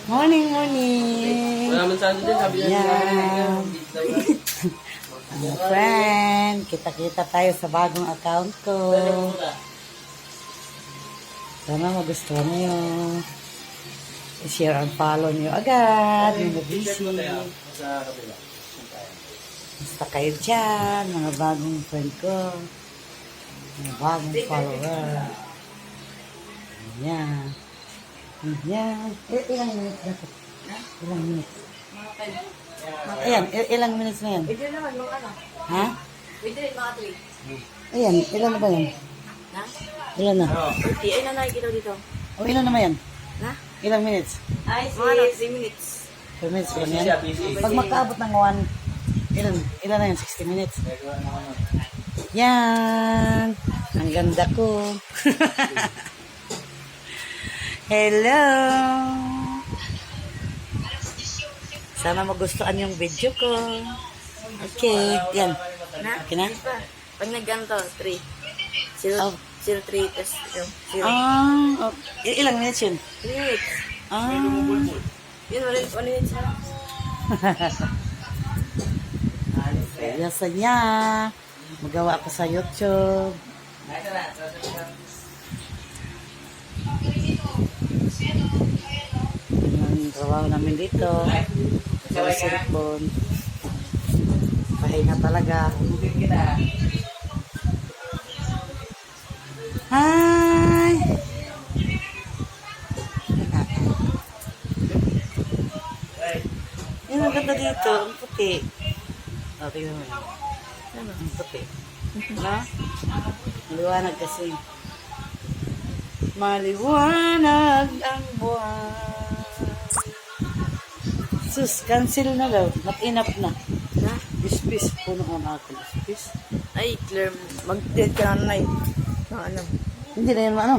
Morning, morning. Maraming sando din, sabi niya. Yan. Mga friend, kita-kita tayo sa bagong account ko. Sana magustuhan niyo. I-share and follow niyo agad. Yung busy. Basta kayo dyan, mga bagong friend ko. Mga bagong follower. Yan. Yan. Ilang minutes na ito? Ilang minutes? Ayan, ilang minutes na yan? Pwede naman, mga ano. Ha? Pwede rin, mga 3. Ayan, ilan na ba yan? Na? Ilan na? 30. Ay, nakikita dito. O ilan naman yan? Na? Ilang minutes? Ay, mga ano, 3 minutes. 2 minutes pa lang yan? Pag magkaabot ng 1, ilan na yan? 60 minutes? Yan! Ang ganda ko. Hello! Sana magustuhan yung video ko. Okay, yan. Na? Okay na? Pag nag-ganto, 3. 0, Oh. 0, 3, tapos 0. Ah, ilang minutes yun? 3 minutes. Ah, Yun, 1 minutes na. seryoso niya. Magawa ko sa YouTube. Ang trabaho namin dito. Sa cellphone. Pahinga talaga. Hi! Yan ang ganda dito. Ang puti. O, tingnan mo. Ang puti. No? Maliwanag kasi. Maliwanag ang buwan. Sus, cancel na daw. Not enough na. Na? Bispis. Puno ko na ako. Bispis. Ay, clear. Mag-dead ka na, Nay. Ano? Hindi na yan ano.